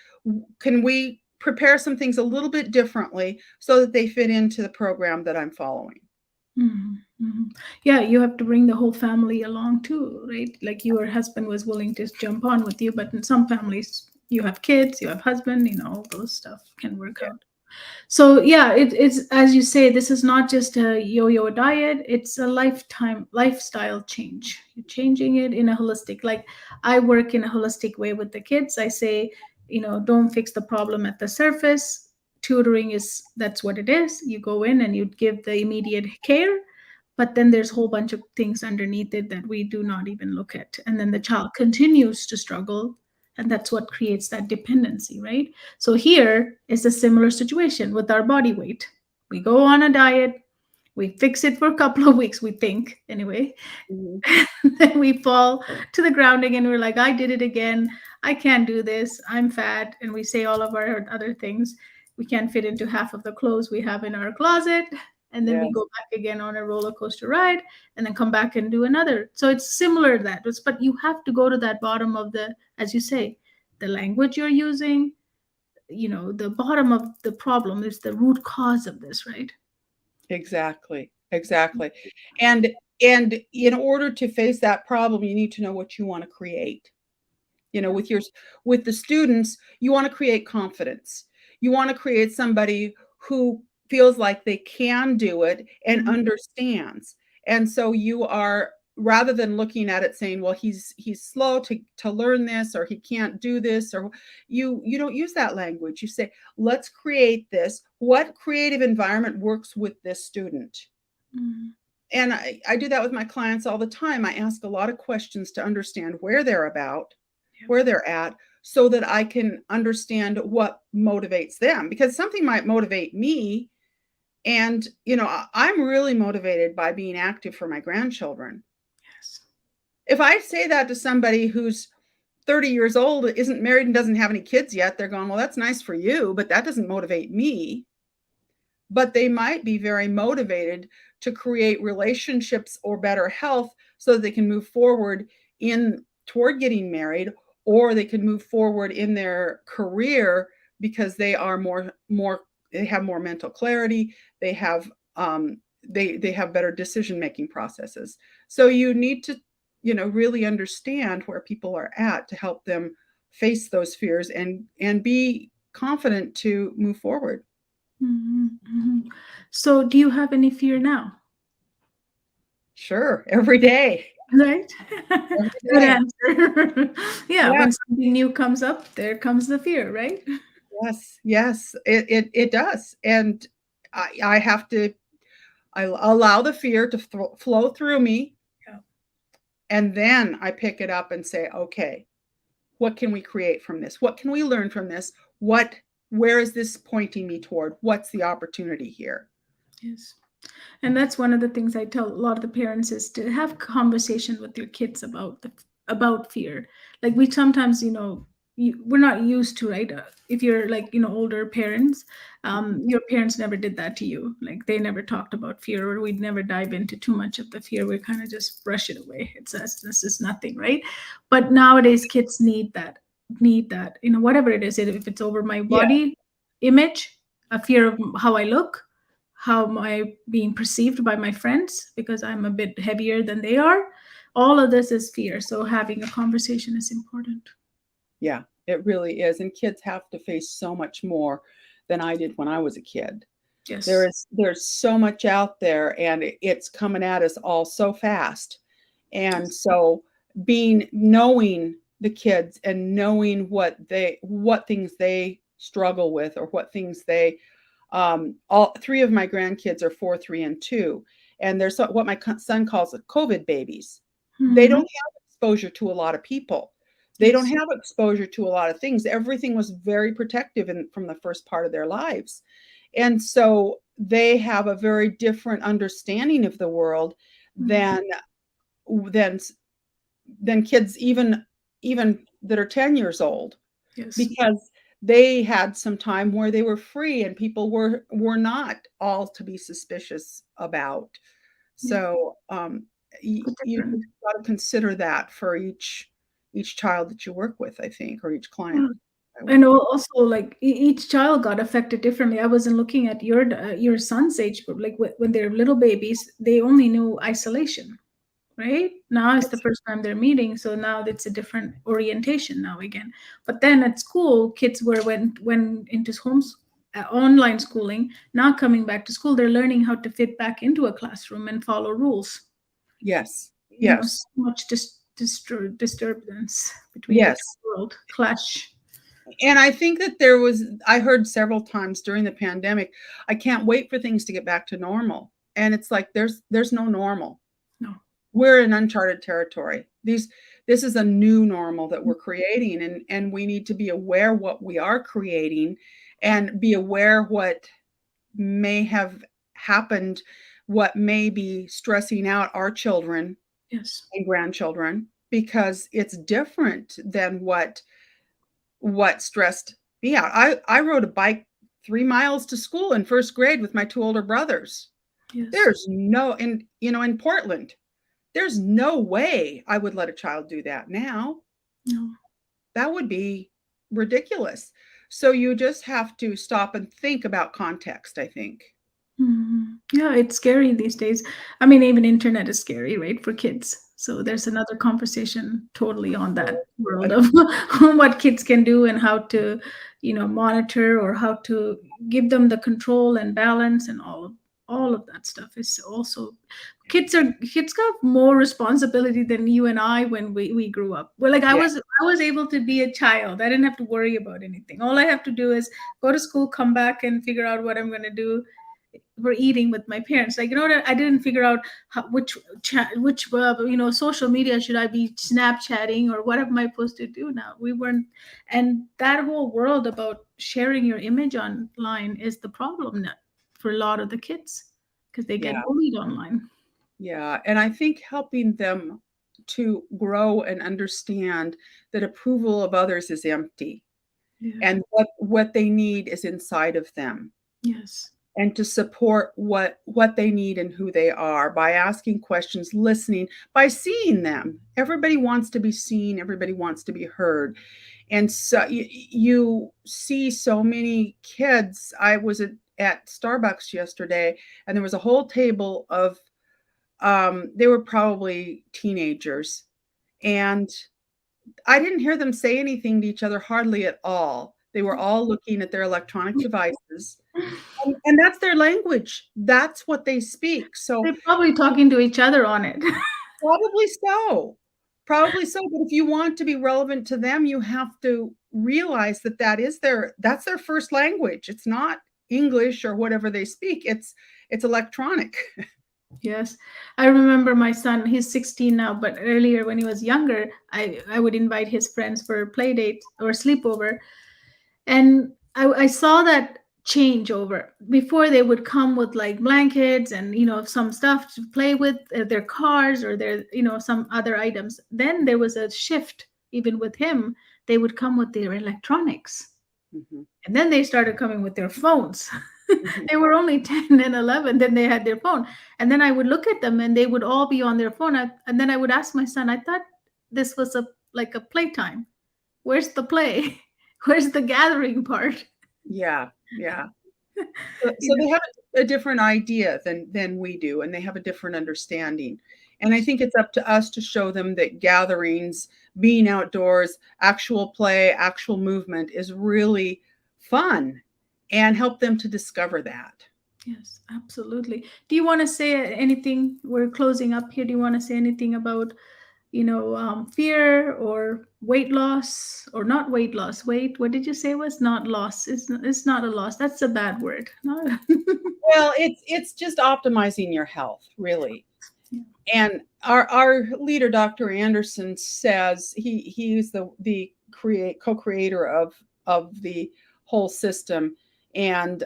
Can we prepare some things a little bit differently so that they fit into the program that I'm following? Mhm, mhm. Yeah, you have to bring the whole family along too, right? Like your husband was willing to jump on with you, but in some families, you have kids, you have husband, all those stuff can work Yeah. out. So yeah, it's as you say, this is not just a yo-yo diet, it's a lifestyle change. You're changing it in a holistic, like I work in a holistic way with the kids. I say, don't fix the problem at the surface. Tutoring is that's what it is. You go in and you give the immediate care, but then there's a whole bunch of things underneath it that we do not even look at, and then the child continues to struggle, and that's what creates that dependency, right? So here is a similar situation with our body weight. We go on a diet, we fix it for a couple of weeks, we think anyway. Mhm. Then we fall to the ground again. We're like, I did it again. I can't do this. I'm fat. And we say all of our other things. We can't fit into half of the clothes we have in our closet. And then we Yes, go back again on a roller coaster ride and then come back and do another. So it's similar to that. But you have to go to that bottom of the, as you say, the language you're using, the bottom of the problem is the root cause of this, right? exactly, exactly. And in order to face that problem, you need to know what you want to create. Yeah. With the students, you want to create confidence. You want to create somebody who feels like they can do it and Mhm. understands. And so you are, rather than looking at it saying, well, he's slow to learn this, or he can't do this, or you don't use that language. You say, let's create this. What creative environment works with this student? Mhm. And I do that with my clients all the time. I ask a lot of questions to understand where they're at, so that I can understand what motivates them. Because something might motivate me. And, I'm really motivated by being active for my grandchildren. Yes. If I say that to somebody who's 30 years old, isn't married, and doesn't have any kids yet, they're going, well, that's nice for you, but that doesn't motivate me. But they might be very motivated to create relationships or better health so that they can move forward in toward getting married, or they can move forward in their career because they are more they have more mental clarity, they have they have better decision making processes. So you need to, really understand where people are at to help them face those fears and be confident to move forward. Mhm, mhm. So, do you have any fear now? Sure, every day, Right? every Good day. answer. Yeah, Yeah, when something new comes up, there comes the fear, right? yes, yes, it does, and I have to I allow the fear to flow through me, Yeah. and then I pick it up and say, "Okay, what can we create from this? What can we learn from this? Where is this pointing me toward? What's the opportunity here?" Yes. And that's one of the things I tell a lot of the parents is to have conversation with your kids about fear. Like we sometimes, we're not used to, right? If you're like, older parents, Mhm. your parents never did that to you. Like they never talked about fear, or we'd never dive into too much of the fear. We kind of just brush it away. It's us, this is nothing, right? But nowadays kids need that, whatever it is, if it's over my Yeah, body image, a fear of how I look, how am I being perceived by my friends because I'm a bit heavier than they are. All of this is fear. So having a conversation is important. yeah, it really is, and kids have to face so much more than I did when I was a kid. Yes. There's so much out there, and it's coming at us all so fast. And Yes. so being knowing the kids and knowing what things they struggle with, or what things they all three of my grandkids are 4, 3, and 2, and there's what my son calls it COVID babies. They don't Mhm. have exposure to a lot of people. They don't Yes. have exposure to a lot of things. Everything was very protective from the first part of their lives. And so they have a very different understanding of the world Mhm. than than than kids even that are 10 years old, Yes. because they had some time where they were free and people were not all to be suspicious about. Yeah. So you Different. just got to consider that for each child that you work with, I think, or each client I work And with. also, like each child got affected differently. I wasn't looking at your son's age group. Like when they're little babies, they only knew isolation, right? Now it's the first time they're meeting, so now it's a different orientation now again. But then at school, kids went into homes online schooling. Now coming back to school, they're learning how to fit back into a classroom and follow rules. Yes, So yes, much disturbance between the yes. two world clash. And I think that I heard several times during the pandemic, I can't wait for things to get back to normal. And it's like there's no normal. No. We're in uncharted territory. This is a new normal that we're creating, and we need to be aware what we are creating and be aware what may have happened, what may be stressing out our children Yes. and grandchildren, because it's different than what stressed me out. I rode a bike 3 miles to school in first grade with my 2 older brothers. Yes. There's no in Portland, there's no way I would let a child do that now. No. That would be ridiculous. So you just have to stop and think about context, I think. Yeah, it's scary these days. I mean, even internet is scary, right, for kids. So there's another conversation totally on that world of what kids can do and how to, monitor or how to give them the control and balance and all of that stuff is also kids got more responsibility than you and I when we grew up. Well, like I Yeah, was I was able to be a child. I didn't have to worry about anything. All I have to do is go to school, come back and figure out what I'm going to do for eating with my parents. Like, I didn't figure out which social media should I be Snapchatting or what am I supposed to do now. We weren't, and that whole world about sharing your image online is the problem now for a lot of the kids because they yeah, get bullied online. yeah. And I think helping them to grow and understand that approval of others is empty, Yeah. and what they need is inside of them, Yes. and to support what they need and who they are by asking questions, listening, by seeing them. Everybody wants to be seen, everybody wants to be heard. And so you see so many kids. I was at Starbucks yesterday, and there was a whole table of they were probably teenagers, and I didn't hear them say anything to each other hardly at all. They were all looking at their electronic devices, and that's their language. That's what they speak. So They're probably talking to each other on it. probably so. Probably so, but if you want to be relevant to them, you have to realize that that's their first language. It's not English or whatever they speak. It's electronic. Yes. I remember my son, he's 16 now, but earlier when he was younger, I would invite his friends for a play date or sleepover. And I saw that change over. Before they would come with like blankets and some stuff to play with, their cars or their some other items. Then there was a shift even with him. They would come with their electronics. Mhm, And then they started coming with their phones. mhm. They were only 10 and 11, then they had their phone. And then I would look at them and they would all be on their phone. And then I would ask my son, I thought this was like a playtime. Where's the play? Where's the gathering part? Yeah, yeah. So You know, they have a different idea than we do, and they have a different understanding. And I think it's up to us to show them that gatherings, being outdoors, actual play, actual movement is really fun, and help them to discover that. yes, absolutely. Do you want to say anything? We're closing up here. Do you want to say anything about, fear or weight loss or not weight loss? Weight, what did you say was not loss? It's not a loss. That's a bad word. No. Well, it's just optimizing your health, really. And our leader, Dr. Anderson, says he's the co-creator of the whole system. And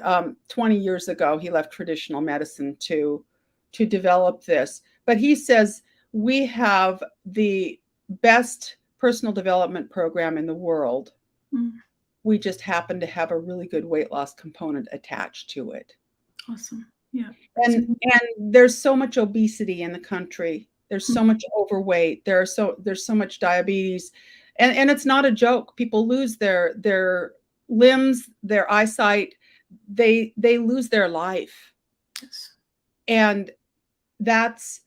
20 years ago, he left traditional medicine to develop this. But he says we have the best personal development program in the world. Mm. We just happen to have a really good weight loss component attached to it. Awesome. Yeah. And there's so much obesity in the country. There's so much overweight. There's so much diabetes. And it's not a joke. People lose their limbs, their eyesight. They lose their life. Yes. And that's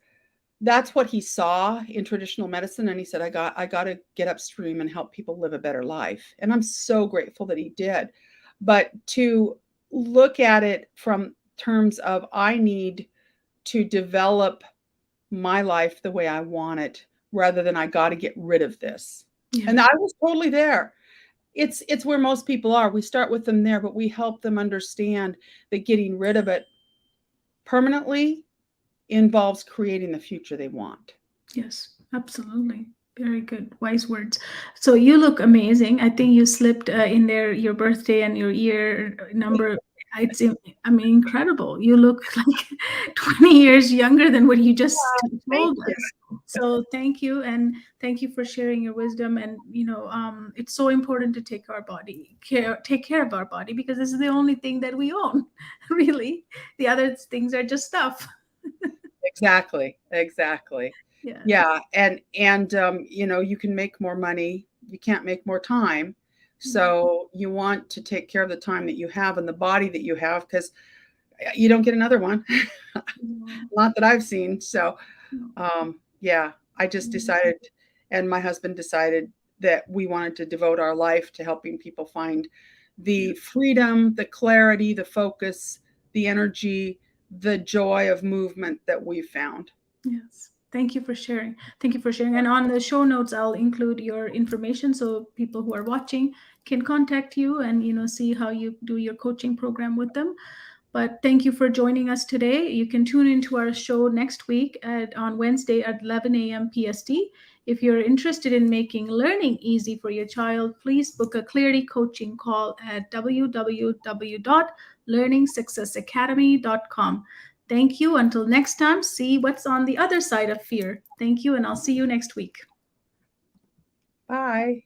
what he saw in traditional medicine. And he said, I got to get upstream and help people live a better life. And I'm so grateful that he did. But to look at it from terms of, I need to develop my life the way I want it, rather than I got to get rid of this. Yeah. And I was totally there. It's where most people are. We start with them there, but we help them understand that getting rid of it permanently involves creating the future they want. Yes, absolutely. Very good. Wise words. So you look amazing. I think you slipped in there your birthday and your year number. It's, I mean, incredible. You look like 20 years younger than what you just told us. So thank you. And thank you for sharing your wisdom. And, it's so important to take care of our body, because this is the only thing that we own, really. The other things are just stuff. Exactly. Yeah. And you can make more money. You can't make more time. So you want to take care of the time that you have and the body that you have, because you don't get another one. Not that I've seen. So, I just decided, and my husband decided, that we wanted to devote our life to helping people find the freedom, the clarity, the focus, the energy, the joy of movement that we've found. Yes. Thank you for sharing. And on the show notes, I'll include your information so people who are watching can contact you and, see how you do your coaching program with them. But thank you for joining us today. You can tune into our show next week on Wednesday at 11 a.m. PST. If you're interested in making learning easy for your child, please book a Clarity coaching call at www.learningsuccessacademy.com. Thank you. Until next time, see what's on the other side of fear. Thank you, and I'll see you next week. Bye.